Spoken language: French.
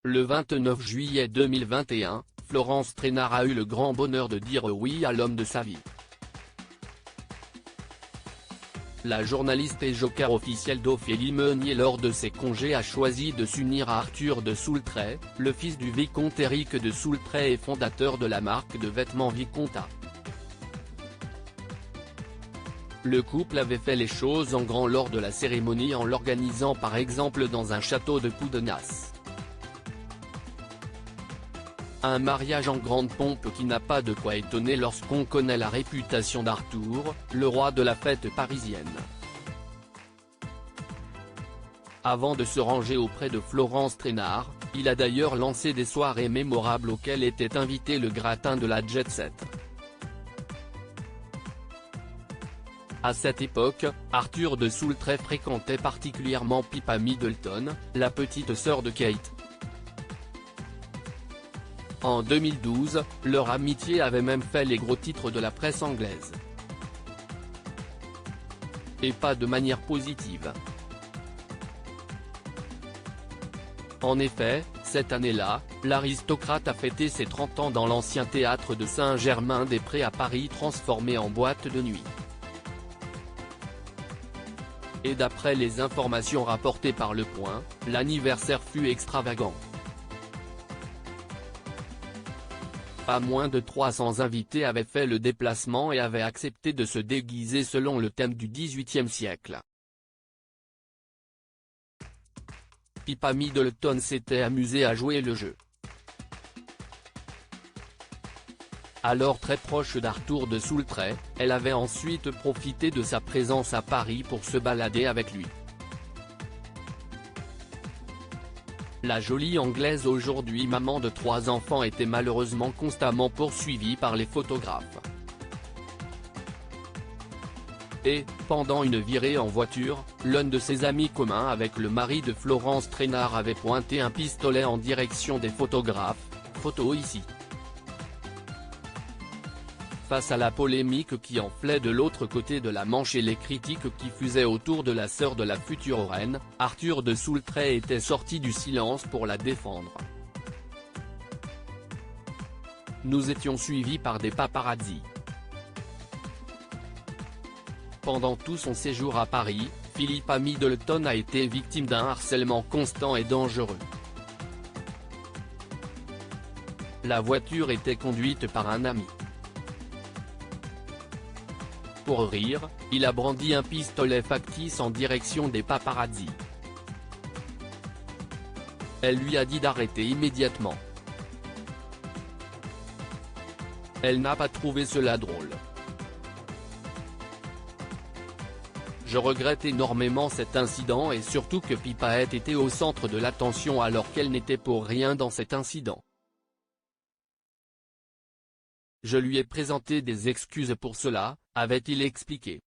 Le 29 juillet 2021, Florence Trainard a eu le grand bonheur de dire oui à l'homme de sa vie. La journaliste et joker officielle d'Ophélie Meunier lors de ses congés a choisi de s'unir à Arthur de Soultray, le fils du vicomte Éric de Soultray et fondateur de la marque de vêtements Viconta. Le couple avait fait les choses en grand lors de la cérémonie en l'organisant par exemple dans un château de Coudenas. Un mariage en grande pompe qui n'a pas de quoi étonner lorsqu'on connaît la réputation d'Arthur, le roi de la fête parisienne. Avant de se ranger auprès de Florence Trainard, il a d'ailleurs lancé des soirées mémorables auxquelles était invité le gratin de la jet set. À cette époque, Arthur de Soultray fréquentait particulièrement Pippa Middleton, la petite sœur de Kate. En 2012, leur amitié avait même fait les gros titres de la presse anglaise. Et pas de manière positive. En effet, cette année-là, l'aristocrate a fêté ses 30 ans dans l'ancien théâtre de Saint-Germain-des-Prés à Paris transformé en boîte de nuit. Et d'après les informations rapportées par Le Point, l'anniversaire fut extravagant. Pas moins de 300 invités avaient fait le déplacement et avaient accepté de se déguiser selon le thème du XVIIIe siècle. Pippa Middleton s'était amusée à jouer le jeu. Alors très proche d'Arthur de Soultray, elle avait ensuite profité de sa présence à Paris pour se balader avec lui. La jolie Anglaise aujourd'hui maman de 3 enfants était malheureusement constamment poursuivie par les photographes. Et, pendant une virée en voiture, l'un de ses amis communs avec le mari de Florence Trainard avait pointé un pistolet en direction des photographes, photo ici. Face à la polémique qui enflait de l'autre côté de la Manche et les critiques qui fusaient autour de la sœur de la future reine, Arthur de Soultray était sorti du silence pour la défendre. Nous étions suivis par des paparazzis. Pendant tout son séjour à Paris, Pippa Middleton a été victime d'un harcèlement constant et dangereux. La voiture était conduite par un ami. Pour rire, il a brandi un pistolet factice en direction des paparazzis. Elle lui a dit d'arrêter immédiatement. Elle n'a pas trouvé cela drôle. Je regrette énormément cet incident et surtout que Pippa ait été au centre de l'attention alors qu'elle n'était pour rien dans cet incident. Je lui ai présenté des excuses pour cela, avait-il expliqué.